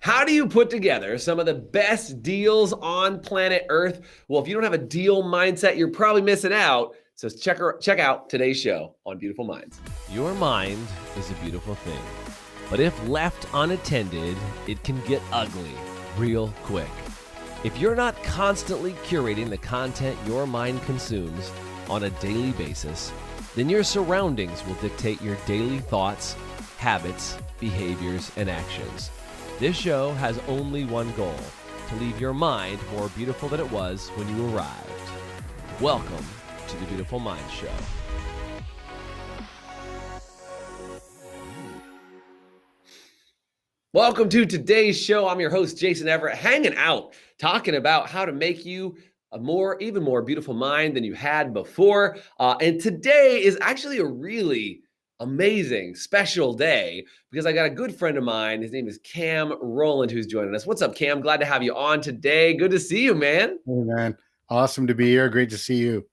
How do you put together some of the best deals on planet Earth? Well, if you don't have a deal mindset, you're probably missing out. So check out today's show on Beautiful Minds. Your mind is a beautiful thing, but if left unattended, it can get ugly real quick. If you're not constantly curating the content your mind consumes on a daily basis, then your surroundings will dictate your daily thoughts, habits, behaviors, and actions. This show has only one goal: to leave your mind more beautiful than it was when you arrived. Welcome to the Beautiful Minds Show. Welcome to today's show. I'm your host, Jason Everett, hanging out, talking about how to make you a even more beautiful mind than you had before. And today is actually a really amazing, special day because I got a good friend of mine. His name is Cam Rowland, who's joining us. What's up, Cam? Glad to have you on today. Good to see you, man. Hey, man. Awesome to be here. Great to see you.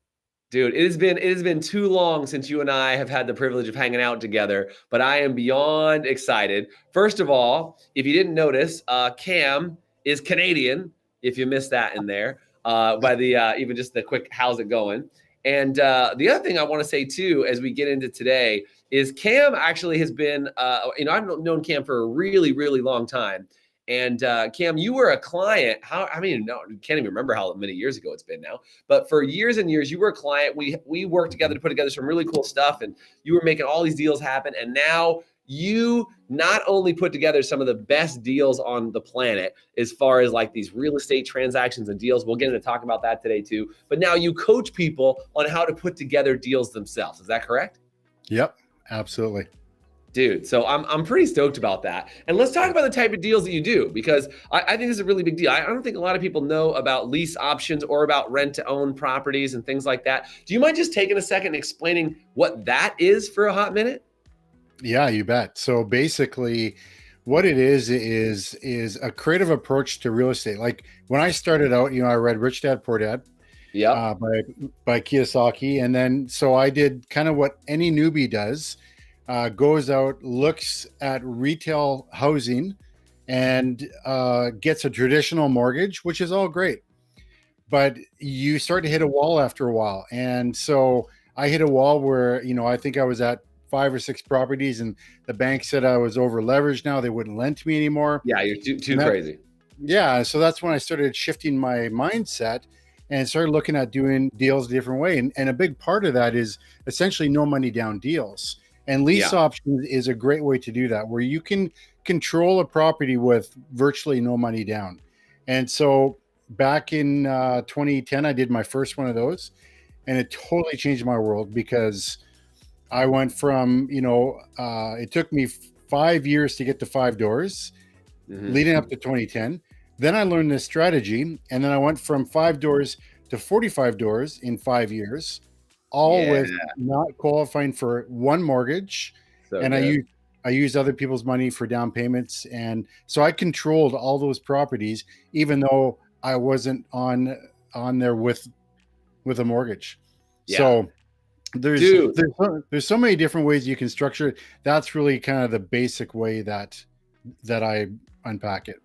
Dude, it has been too long since you and I have had the privilege of hanging out together, but I am beyond excited. First of all, if you didn't notice, Cam is Canadian, if you missed that in there, by the even just the quick how's it going. And the other thing I want to say too, as we get into today, is Cam actually has been, I've known Cam for a really, really long time. And Cam, you were a client. I can't even remember how many years ago it's been now. But for years and years, you were a client. We worked together to put together some really cool stuff, and you were making all these deals happen. And now you not only put together some of the best deals on the planet as far as like these real estate transactions and deals. We'll get into talking about that today too. But now you coach people on how to put together deals themselves. Is that correct? Yep, absolutely. Dude, so I'm pretty stoked about that. And let's talk about the type of deals that you do, because I think this is a really big deal. I don't think a lot of people know about lease options or about rent-to-own properties and things like that. Do you mind just taking a second and explaining what that is for a hot minute? Yeah, you bet. So basically what it is a creative approach to real estate. Like when I started out, I read Rich Dad Poor Dad by Kiyosaki. And then so I did kind of what any newbie does. Goes out, looks at retail housing and gets a traditional mortgage, which is all great. But you start to hit a wall after a while. And so I hit a wall where, I think I was at 5 or 6 properties and the bank said I was over leveraged now. They wouldn't lend to me anymore. Yeah, you're too crazy. Yeah. So that's when I started shifting my mindset and started looking at doing deals a different way. And a big part of that is essentially no money down deals. And lease options is a great way to do that, where you can control a property with virtually no money down. And so back in 2010, I did my first one of those, and it totally changed my world because I went from, it took me 5 years to get to 5 doors leading up to 2010. Then I learned this strategy, and then I went from 5 doors to 45 doors in 5 years. All with not qualifying for one mortgage. And I used other people's money for down payments. And so I controlled all those properties, even though I wasn't on there with a mortgage. Yeah. So there's so many different ways you can structure it. That's really kind of the basic way that I unpack it.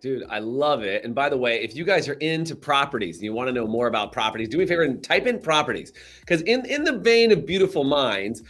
Dude, I love it. And by the way, if you guys are into properties and you want to know more about properties, do me a favor and type in properties. Because in the vein of Beautiful Minds,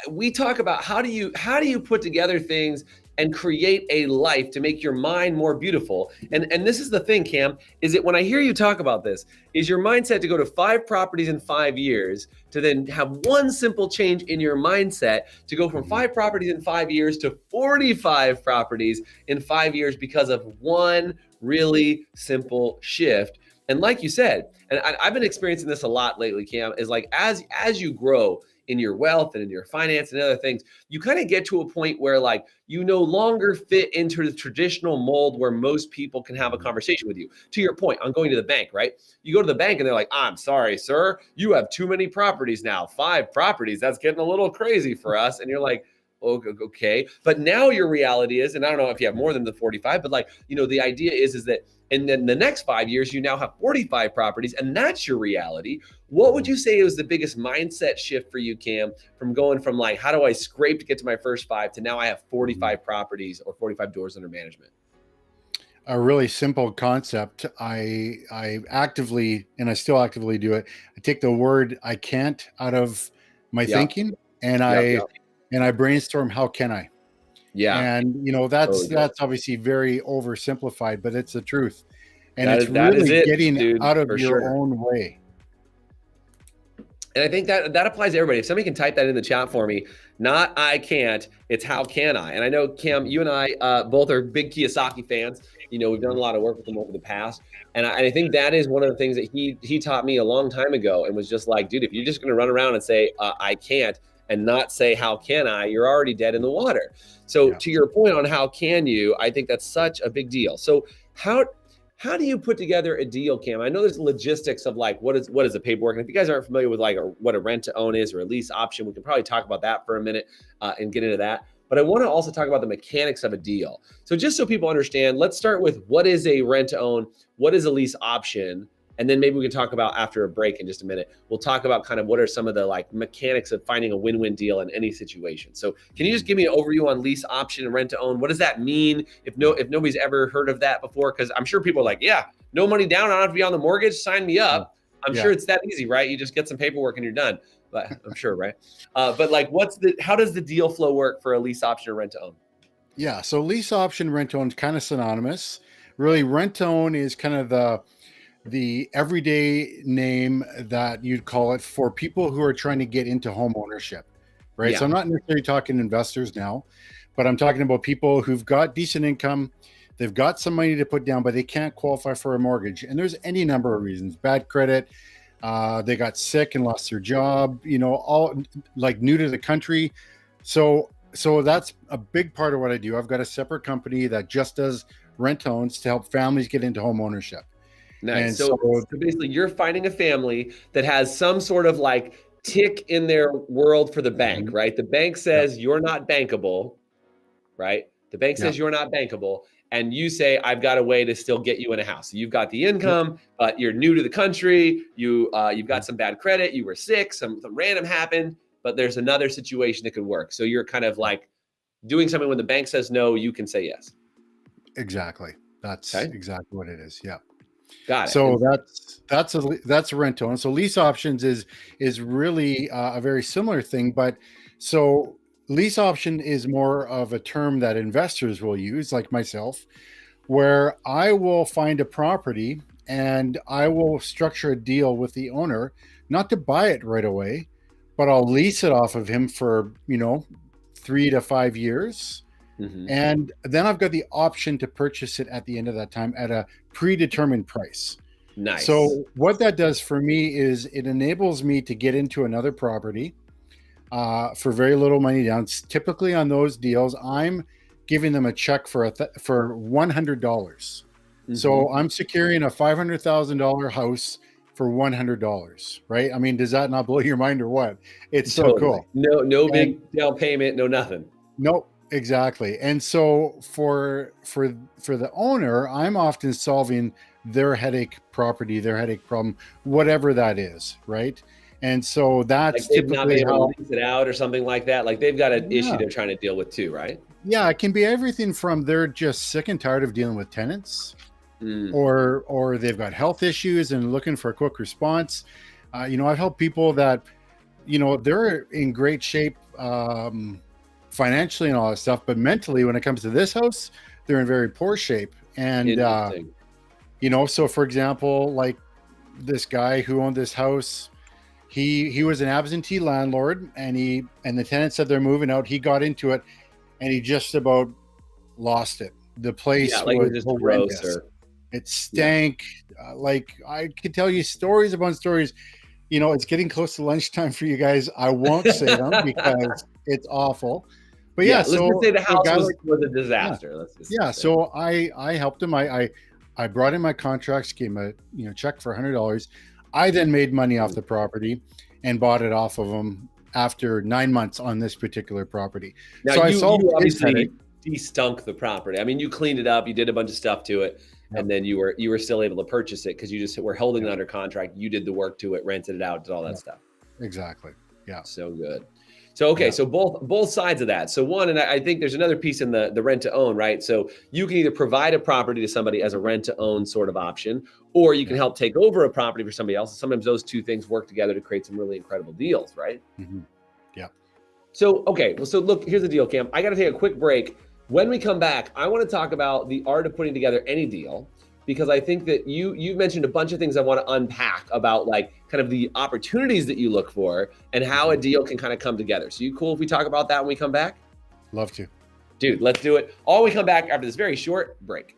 we talk about how do you put together things and create a life to make your mind more beautiful. And this is the thing, Cam, is that when I hear you talk about this, is your mindset to go to 5 properties in 5 years, to then have one simple change in your mindset to go from 5 properties in 5 years to 45 properties in 5 years because of one really simple shift. And like you said, and I've been experiencing this a lot lately, Cam, is like as you grow in your wealth and in your finance and other things, you kind of get to a point where like you no longer fit into the traditional mold where most people can have a conversation with you. To your point on going to the bank, right? You go to the bank and they're like, I'm sorry, sir, you have too many properties now. 5 properties, that's getting a little crazy for us. And you're like, okay. But now your reality is, and I don't know if you have more than the 45, but like, the idea is that, and then the next 5 years, you now have 45 properties, and that's your reality. What would you say was the biggest mindset shift for you, Cam, from going from like, how do I scrape to get to my first 5 to now I have 45 properties or 45 doors under management? a really simple concept. I actively, and I still actively do it. I take the word "I can't" out of my Yep. thinking, and Yep. Yep. I brainstorm, how can I? Yeah. And Totally get it. that's obviously very oversimplified, but it's the truth. And it's That is really it, getting dude, out of for your sure. own way. And I think that applies to everybody. If somebody can type that in the chat for me, not I can't, it's how can I? And I know, Cam, you and I both are big Kiyosaki fans. We've done a lot of work with him over the past. And I think that is one of the things that he taught me a long time ago, and was just like, dude, if you're just going to run around and say, I can't, and not say, how can I, you're already dead in the water. So to your point on how can you, I think that's such a big deal. So how do you put together a deal, Cam? I know there's logistics of like, what is the paperwork? And if you guys aren't familiar with like what a rent to own is or a lease option, we can probably talk about that for a minute and get into that. But I want to also talk about the mechanics of a deal. So just so people understand, let's start with what is a rent to own, what is a lease option, and then maybe we can talk about, after a break in just a minute, we'll talk about kind of what are some of the like mechanics of finding a win-win deal in any situation. So can you just give me an overview on lease option and rent to own? What does that mean if nobody's ever heard of that before? Because I'm sure people are like, yeah, no money down, I don't have to be on the mortgage, sign me up. I'm sure it's that easy, right? You just get some paperwork and you're done. But I'm sure, right? But like, how does the deal flow work for a lease option or rent to own? Yeah. So lease option, rent to own is kind of synonymous. Really, rent to own is kind of the everyday name that you'd call it for people who are trying to get into home ownership, right? So I'm not necessarily talking investors now, but I'm talking about people who've got decent income, they've got some money to put down, but they can't qualify for a mortgage. And there's any number of reasons: bad credit, they got sick and lost their job, all like new to the country. So that's a big part of what I do. I've got a separate company that just does rent owns to help families get into home ownership. Nice. And So basically, you're finding a family that has some sort of like tick in their world for the bank, right? The bank says you're not bankable, right? The bank says you're not bankable, and you say, I've got a way to still get you in a house. So you've got the income, but you're new to the country. You've got some bad credit. You were sick. Something random happened, but there's another situation that could work. So you're kind of like doing something when the bank says no, you can say yes. Exactly. That's exactly what it is. Yeah. Got it. So that's a rent to own. So lease options is really a very similar thing, but so lease option is more of a term that investors will use, like myself, where I will find a property and I will structure a deal with the owner, not to buy it right away, but I'll lease it off of him for 3 to 5 years. And then I've got the option to purchase it at the end of that time at a predetermined price. Nice. So what that does for me is it enables me to get into another property for very little money down. Typically on those deals, I'm giving them a check for $100. So I'm securing a $500,000 house for $100, right? I mean, does that not blow your mind or what? It's so cool. No big down payment, no nothing. Nope. Exactly. And so for the owner, I'm often solving their headache problem, whatever that is, right? And so that's like they've not been able to lease it out or something like that. Like they've got an issue they're trying to deal with too, right? Yeah, it can be everything from they're just sick and tired of dealing with tenants, or they've got health issues and looking for a quick response. I've helped people that, they're in great shape financially and all that stuff, but mentally, when it comes to this house, they're in very poor shape. And so for example, like this guy who owned this house, he was an absentee landlord, and the tenant said they're moving out. He got into it and he just about lost it. The place was just horrendous. It stank. Like I could tell you stories upon stories. It's getting close to lunchtime for you guys. I won't say them because it's awful. But let's just say the house was a disaster. Let's just so I helped him. I brought in my contracts, gave him a check for $100. I then made money off the property and bought it off of him after 9 months on this particular property. Now so you obviously de-stunk the property. I mean, you cleaned it up, you did a bunch of stuff to it, and then you were still able to purchase it because you just were holding it under contract. You did the work to it, rented it out, did all that stuff. Exactly. Yeah. So good. So, okay, Yeah. so both sides of that. So one, and I think there's another piece in the rent to own, right? So you can either provide a property to somebody as a rent to own sort of option, or you can Yeah. help take over a property for somebody else. And sometimes those two things work together to create some really incredible deals, right? Hmm. Yeah. So, okay, well, so look, here's the deal, Cam. I got to take a quick break. When we come back, I want to talk about the art of putting together any deal, because I think that you've mentioned a bunch of things I want to unpack about, like, kind of the opportunities that you look for and how a deal can kind of come together. So you cool if we talk about that when we come back? Love to. Dude, let's do it. All we come back after this very short break.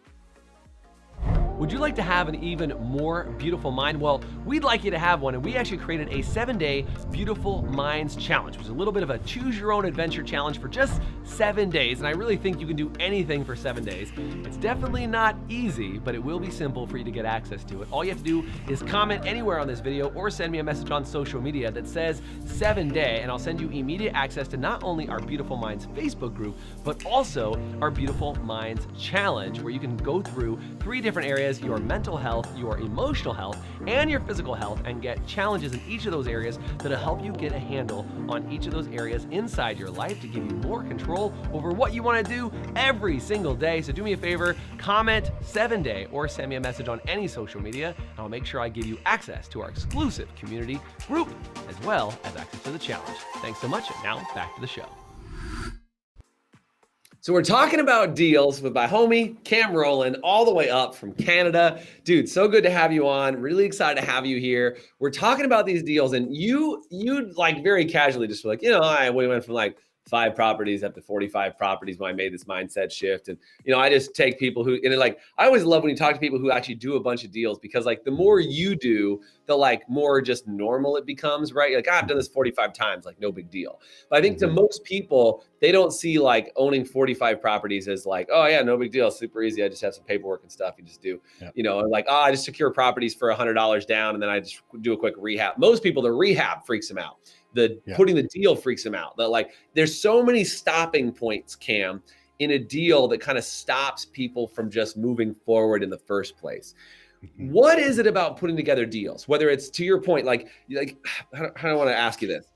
Would you like to have an even more beautiful mind? Well, we'd like you to have one, and we actually created a 7-day Beautiful Minds Challenge, which is a little bit of a choose your own adventure challenge for just 7 days. And I really think you can do anything for 7 days. It's definitely not easy, but it will be simple for you to get access to it. All you have to do is comment anywhere on this video or send me a message on social media that says 7-day, and I'll send you immediate access to not only our Beautiful Minds Facebook group, but also our Beautiful Minds Challenge, where you can go through 3 different areas: your mental health, your emotional health, and your physical health, and get challenges in each of those areas that'll help you get a handle on each of those areas inside your life to give you more control over what you want to do every single day. So do me a favor, comment 7-day or send me a message on any social media, and I'll make sure I give you access to our exclusive community group as well as access to the challenge. Thanks so much, and now back to the show. So we're talking about deals with my homie, Cam Rowland, all the way up from Canada. Dude, so good to have you on. Really excited to have you here. We're talking about these deals, and you like very casually just were like, we went from like 5 properties up to 45 properties when I made this mindset shift. And, I just take people who, and like, I always love when you talk to people who actually do a bunch of deals, because like the more you do, the like more just normal it becomes, right? You're like, I've done this 45 times, like no big deal. But I think to most people, they don't see like owning 45 properties as like, oh yeah, no big deal. It's super easy. I just have some paperwork and stuff. You just do, like, oh, I just secure properties for $100 down, and then I just do a quick rehab. Most people, the rehab freaks them out. Putting the deal freaks them out. That like, there's so many stopping points, Cam, in a deal that kind of stops people from just moving forward in the first place. What is it about putting together deals? Whether it's, to your point, like how do I want to ask you this?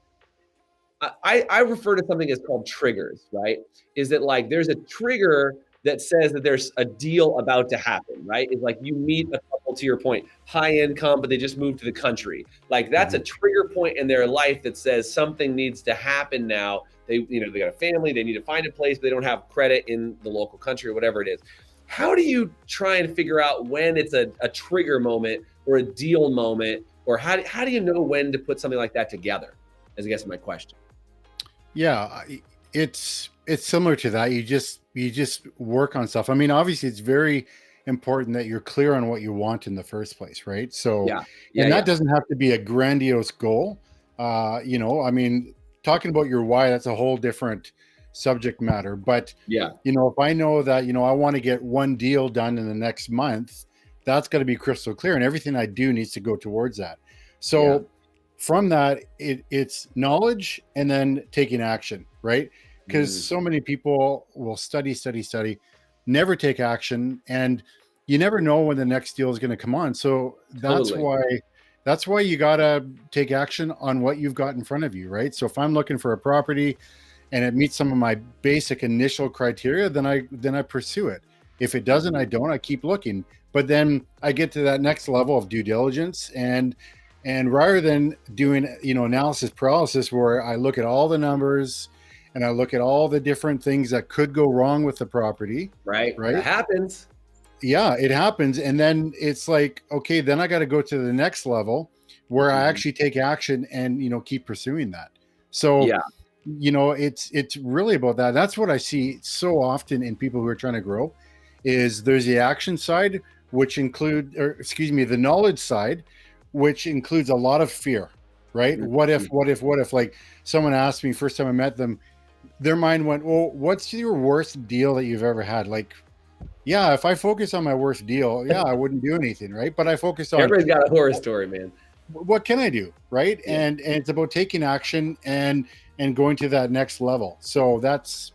I refer to something as called triggers, right? Is that like there's a trigger that says that there's a deal about to happen, right? It's like you meet a couple, to your point, high income, but they just moved to the country. Like that's a trigger point in their life that says something needs to happen now. They got a family, they need to find a place, but they don't have credit in the local country or whatever it is. How do you try and figure out when it's a trigger moment or a deal moment, or how do you know when to put something like that together? As I guess my question. Yeah, it's similar to that. You just work on stuff. I mean, obviously it's very important that you're clear on what you want in the first place, right? So, that doesn't have to be a grandiose goal. I mean, talking about your why, that's a whole different subject matter. But, if I know that, I want to get one deal done in the next month, that's got to be crystal clear, and everything I do needs to go towards that. So from that, it's knowledge and then taking action, right? Because so many people will study, never take action, and you never know when the next deal is going to come on. So that's why you got to take action on what you've got in front of you, right? So if I'm looking for a property and it meets some of my basic initial criteria, then I pursue it. If it doesn't, I don't. I keep looking. But then I get to that next level of due diligence, and rather than doing analysis paralysis, where I look at all the numbers and I look at all the different things that could go wrong with the property. Right. It happens. Yeah, it happens. And then it's like, okay, then I got to go to the next level where I actually take action and, keep pursuing that. So, it's really about that. That's what I see so often in people who are trying to grow, is there's the action side, the knowledge side, which includes a lot of fear, right? What if, like someone asked me first time I met them, their mind went, well, what's your worst deal that you've ever had? Like, yeah, if I focus on my worst deal, I wouldn't do anything, right? But I focus on, everybody's got a horror story, man. What can I do, right? And it's about taking action and going to that next level. So that's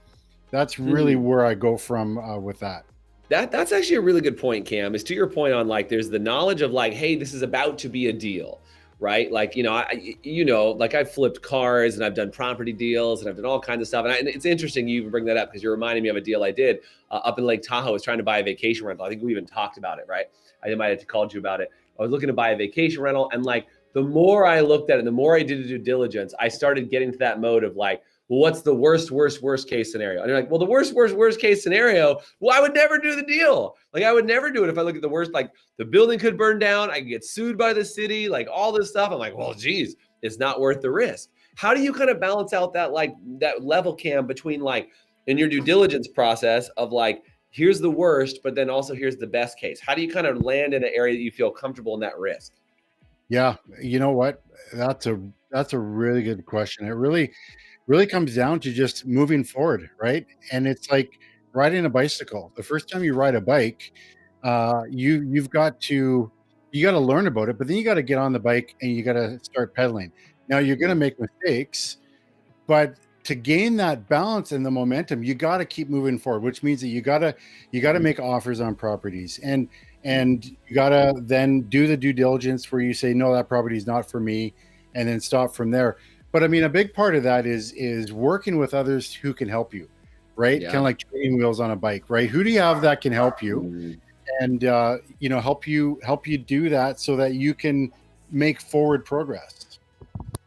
really where I go from with that. That's actually a really good point, Cam, is to your point on like, there's the knowledge of like, hey, this is about to be a deal, right? Like, like I've flipped cars and I've done property deals and I've done all kinds of stuff. And it's interesting you even bring that up because you're reminding me of a deal I did up in Lake Tahoe. I was trying to buy a vacation rental. I think we even talked about it, right? I might have called you about it. I was looking to buy a vacation rental, and like the more I looked at it, the more I did due diligence, I started getting to that mode of like, well, what's the worst case scenario? And you're like, well, the worst case scenario, well, I would never do the deal. Like I would never do it if I look at the worst, like the building could burn down, I could get sued by the city, like all this stuff. I'm like, well, geez, it's not worth the risk. How do you kind of balance out that, like that level, Cam, between like in your due diligence process of like, here's the worst, but then also here's the best case? How do you kind of land in an area that you feel comfortable in that risk? Yeah, you know what? That's a really good question. It really comes down to just moving forward, right? And it's like riding a bicycle. The first time you ride a bike, you've got to learn about it, but then you got to get on the bike and you got to start pedaling. Now you're going to make mistakes, but to gain that balance and the momentum, you got to keep moving forward, which means that you got to make offers on properties, and you got to then do the due diligence where you say, no, that property is not for me, and then stop from there. But I mean, a big part of that is working with others who can help you, right? Yeah. Kind of like training wheels on a bike, right? Who do you have that can help you, and help you do that so that you can make forward progress?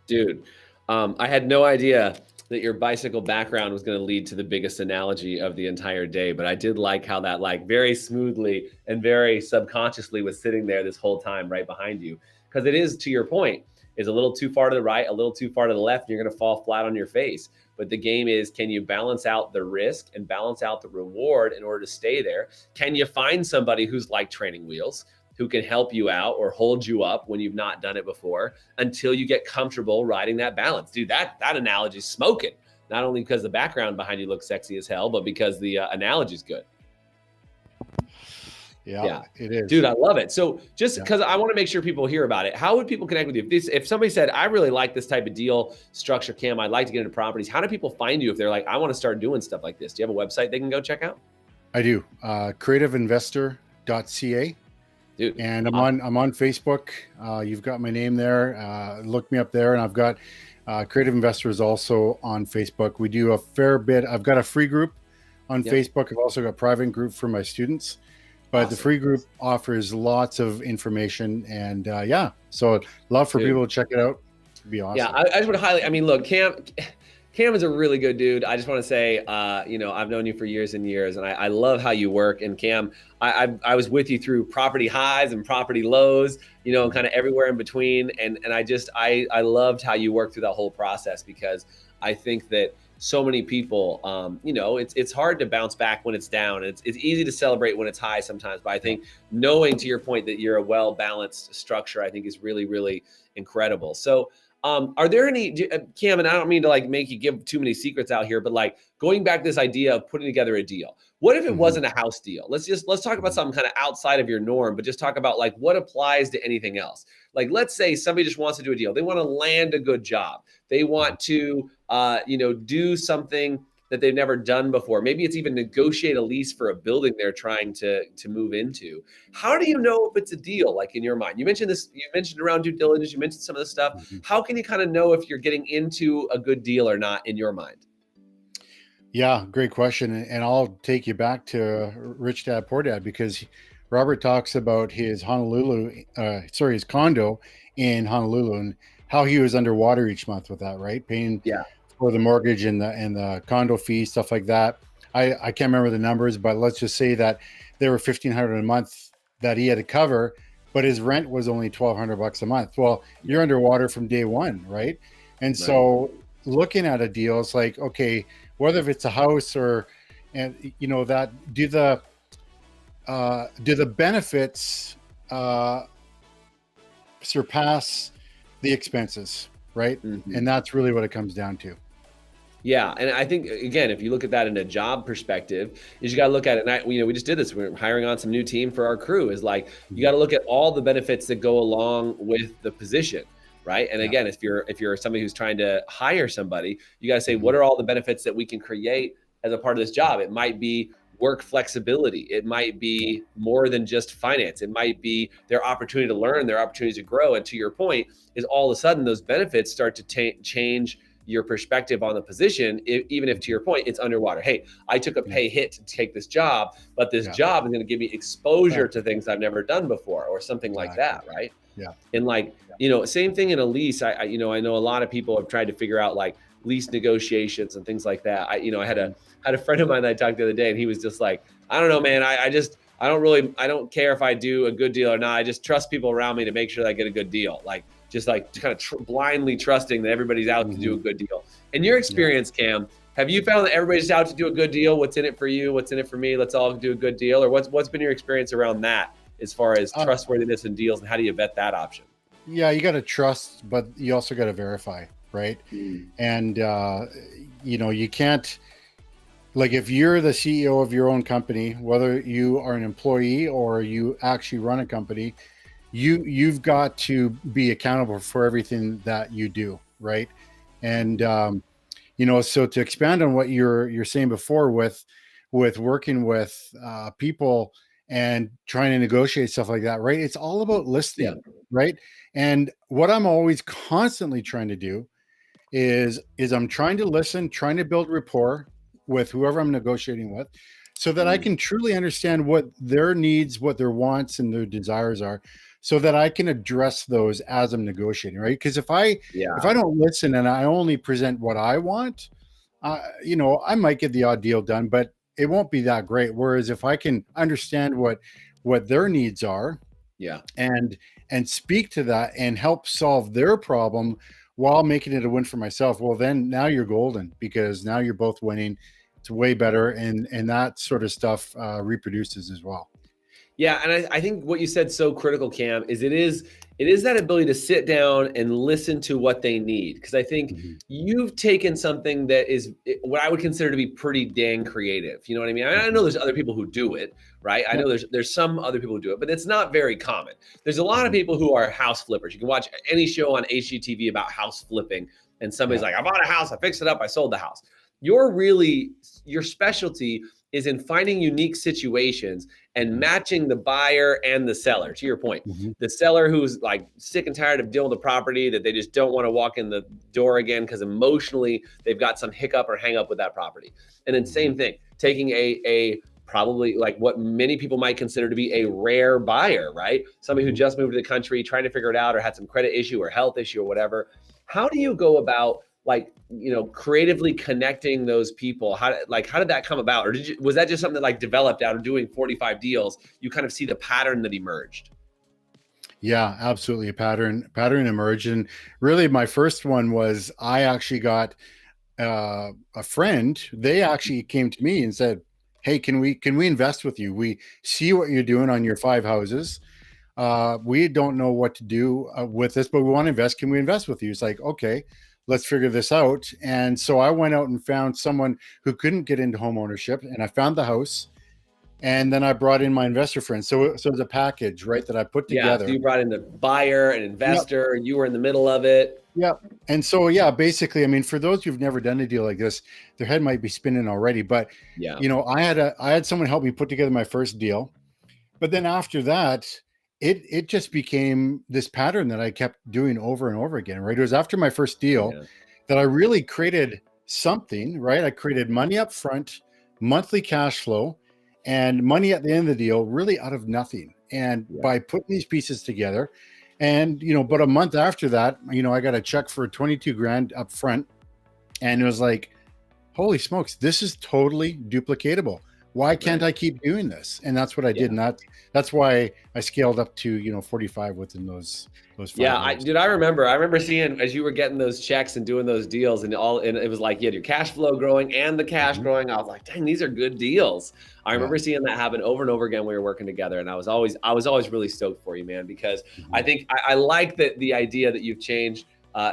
Dude, I had no idea that your bicycle background was going to lead to the biggest analogy of the entire day, but I did like how that like very smoothly and very subconsciously was sitting there this whole time right behind you. Because it is, to your point, is a little too far to the right, a little too far to the left, and you're going to fall flat on your face. But the game is, can you balance out the risk and balance out the reward in order to stay there? Can you find somebody who's like training wheels, who can help you out or hold you up when you've not done it before until you get comfortable riding that balance? Dude, that analogy is smoking. Not only because the background behind you looks sexy as hell, but because the analogy is good. Yeah, it is. Dude, I love it. So just because I want to make sure people hear about it, how would people connect with you? If somebody said, I really like this type of deal structure, Cam, I'd like to get into properties, how do people find you if they're like, I want to start doing stuff like this? Do you have a website they can go check out? I do. Creativeinvestor.ca. Dude, and I'm on Facebook. You've got my name there. Look me up there. And I've got Creative Investors also on Facebook. We do a fair bit. I've got a free group on Facebook. I've also got a private group for my students. But the free group offers lots of information. And so I'd love for people to check it out. It'd be awesome. Yeah, I just would highly, I mean, look, Cam is a really good dude. I just want to say, I've known you for years and years, and I love how you work. And Cam, I was with you through property highs and property lows, and kind of everywhere in between. And I loved how you worked through that whole process, because I think that so many people, it's hard to bounce back when it's down. It's easy to celebrate when it's high sometimes. But I think knowing, to your point, that you're a well-balanced structure, I think is really, really incredible. So, are there any, Cam, and I don't mean to like make you give too many secrets out here, but like going back to this idea of putting together a deal, what if it wasn't a house deal? Let's talk about something kind of outside of your norm, but just talk about like what applies to anything else. Like, let's say somebody just wants to do a deal. They want to land a good job. They want to, do something that they've never done before. Maybe it's even negotiate a lease for a building they're trying to move into. How do you know if it's a deal, like in your mind? You mentioned this, you mentioned around due diligence, you mentioned some of this stuff. How can you kind of know if you're getting into a good deal or not in your mind? Yeah, great question. And I'll take you back to Rich Dad Poor Dad, because Robert talks about his his condo in Honolulu, and how he was underwater each month with that, right? Paying for the mortgage and the condo fees, stuff like that. I can't remember the numbers, but let's just say that there were $1,500 a month that he had to cover, but his rent was only $1,200 a month. Well, you're underwater from day one, right? And so looking at a deal, it's like, okay, whether if it's a house or, that do the benefits surpass the expenses, right? And that's really what it comes down to. Yeah, and I think, again, if you look at that in a job perspective, is you got to look at it. And we just did this. We're hiring on some new team for our crew. Is like you got to look at all the benefits that go along with the position, right? And again, if you're somebody who's trying to hire somebody, you got to say, what are all the benefits that we can create as a part of this job? It might be work flexibility. It might be more than just finance. It might be their opportunity to learn, their opportunity to grow. And to your point, is all of a sudden those benefits start to change your perspective on the position, even if, to your point, it's underwater. Hey, I took a pay hit to take this job, but this job is going to give me exposure to things I've never done before, or something like that, right? Yeah. And like, you know, same thing in a lease. I know a lot of people have tried to figure out like lease negotiations and things like that. I had a friend of mine that I talked to the other day, and he was just like, I don't know, man. I don't care if I do a good deal or not. I just trust people around me to make sure that I get a good deal. Like, just like kind of blindly trusting that everybody's out to do a good deal. In your experience, Cam, have you found that everybody's out to do a good deal? What's in it for you? What's in it for me? Let's all do a good deal. Or what's been your experience around that as far as trustworthiness in deals, and how do you vet that option? Yeah, you got to trust, but you also got to verify, right? And, you can't, like, if you're the CEO of your own company, whether you are an employee or you actually run a company, you've got to be accountable for everything that you do, right? And so to expand on what you're saying before with working with people and trying to negotiate stuff like that, right? It's all about listening, right? And what I'm always constantly trying to do is I'm trying to listen, trying to build rapport with whoever I'm negotiating with, so that I can truly understand what their needs, what their wants and their desires are, so that I can address those as I'm negotiating, right? Because if I don't listen and I only present what I want, I might get the odd deal done, but it won't be that great. Whereas if I can understand what their needs are, and speak to that and help solve their problem while making it a win for myself, well, then now you're golden, because now you're both winning. It's way better, and that sort of stuff reproduces as well. Yeah, and I think what you said so critical, Cam, is it is that ability to sit down and listen to what they need. Because I think you've taken something that is what I would consider to be pretty dang creative. You know what I mean? I know there's other people who do it, right? I know there's some other people who do it, but it's not very common. There's a lot of people who are house flippers. You can watch any show on HGTV about house flipping, and somebody's like, I bought a house, I fixed it up, I sold the house. Your specialty is in finding unique situations and matching the buyer and the seller. To your point, the seller who's like sick and tired of dealing with the property, that they just don't want to walk in the door again because emotionally they've got some hiccup or hang up with that property. And then same thing, taking a probably like what many people might consider to be a rare buyer, right? Somebody who just moved to the country, trying to figure it out, or had some credit issue or health issue or whatever. How do you go about creatively connecting those people? How did that come about? Or was that just something that like developed out of doing 45 deals? You kind of see the pattern that emerged. Yeah, absolutely. A pattern emerged. And really my first one was, I actually got a friend. They actually came to me and said, hey, can we invest with you? We see what you're doing on your 5 houses. We don't know what to do with this, but we want to invest. Can we invest with you? It's like, okay, let's figure this out. And so I went out and found someone who couldn't get into home ownership, and I found the house, and then I brought in my investor friend. So it's a package, right, that I put together. So you brought in the buyer and investor, and you were in the middle of it. Yeah. And so, basically, I mean, for those who've never done a deal like this, their head might be spinning already, but I had someone help me put together my first deal. But then after that, it just became this pattern that I kept doing over and over again, right? It was after my first deal that I really created something, right? I created money up front, monthly cash flow, and money at the end of the deal, really out of nothing. And by putting these pieces together, and, but a month after that, I got a check for 22 grand up front, and it was like, holy smokes, this is totally duplicatable. Why can't I keep doing this? And that's what I did. And that's why I scaled up to, 45 within those 5 years. I remember seeing as you were getting those checks and doing those deals, and it was like you had your cash flow growing and the cash growing. I was like, dang, these are good deals. I remember seeing that happen over and over again when we were working together. And I was always really stoked for you, man, because I think I like that the idea that you've changed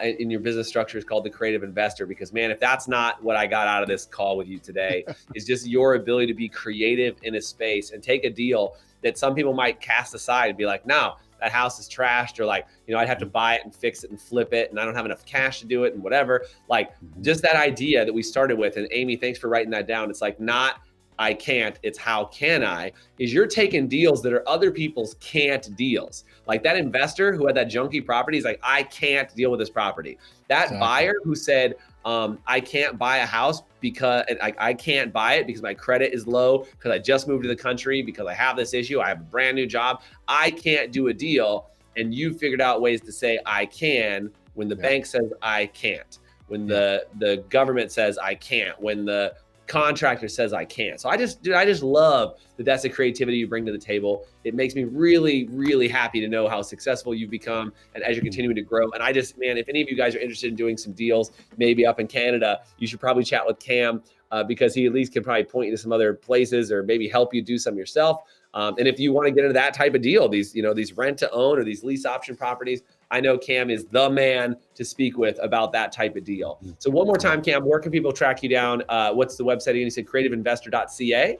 in your business structure is called the creative investor, because man, if that's not what I got out of this call with you today, is just your ability to be creative in a space and take a deal that some people might cast aside and be like, no, that house is trashed, or like, I'd have to buy it and fix it and flip it, and I don't have enough cash to do it and whatever. Like just that idea that we started with. And Amy, thanks for writing that down. It's like, not, I can't, it's how can I, is you're taking deals that are other people's can't deals. Like that investor who had that junky property is like, I can't deal with this property. That buyer who said, I can't buy a house because I can't buy it because my credit is low, because I just moved to the country, because I have this issue, I have a brand new job, I can't do a deal. And you figured out ways to say I can when the bank says I can't, when the government says I can't, when the contractor says I can't. So I just love that that's the creativity you bring to the table. It makes me really, really happy to know how successful you've become and as you're continuing to grow. And I just, man, if any of you guys are interested in doing some deals, maybe up in Canada, you should probably chat with Cam because he at least can probably point you to some other places or maybe help you do some yourself. And if you want to get into that type of deal, these rent to own or these lease option properties, I know Cam is the man to speak with about that type of deal. So one more time, Cam, where can people track you down? What's the website again? You said creativeinvestor.ca?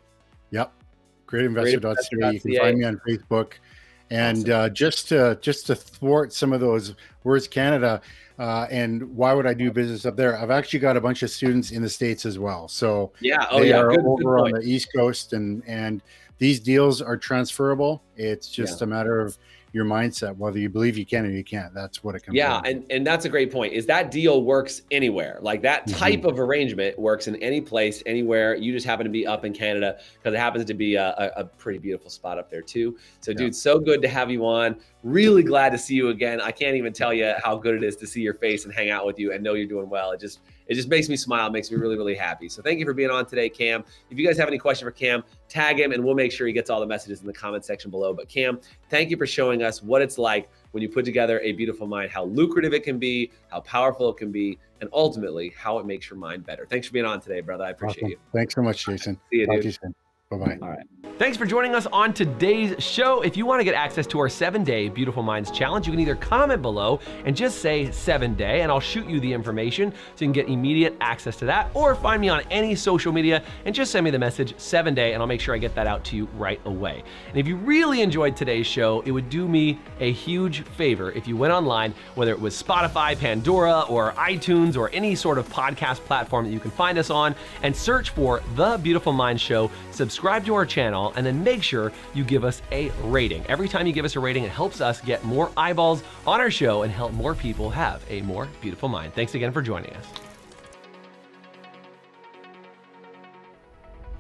Yep. Creativeinvestor.ca. You can find me on Facebook. And just to thwart some of those words, Canada, and why would I do business up there? I've actually got a bunch of students in the States as well. So they are over on the East Coast, and these deals are transferable. It's just a matter of your mindset, whether you believe you can or you can't. That's what it comes down to. And that's a great point, is that deal works anywhere. Like that type of arrangement works in any place, anywhere. You just happen to be up in Canada because it happens to be a pretty beautiful spot up there too. So dude, so good to have you on. Really glad to see you again. I can't even tell you how good it is to see your face and hang out with you and know you're doing well. It just makes me smile, makes me really, really happy. So thank you for being on today, Cam. If you guys have any question for Cam, tag him and we'll make sure he gets all the messages in the comment section below. But Cam, thank you for showing us what it's like when you put together a beautiful mind, how lucrative it can be, how powerful it can be, and ultimately how it makes your mind better. Thanks for being on today, brother. I appreciate you. Thanks so much, Jason. See you, Talk dude. to you soon. Bye-bye. All right. Thanks for joining us on today's show. If you want to get access to our 7-day Beautiful Minds Challenge, you can either comment below and just say 7-day, and I'll shoot you the information so you can get immediate access to that, or find me on any social media and just send me the message 7-day, and I'll make sure I get that out to you right away. And if you really enjoyed today's show, it would do me a huge favor if you went online, whether it was Spotify, Pandora, or iTunes, or any sort of podcast platform that you can find us on, and search for The Beautiful Mind Show, subscribe to our channel, and then make sure you give us a rating. Every time you give us a rating, it helps us get more eyeballs on our show and help more people have a more beautiful mind. Thanks again for joining us.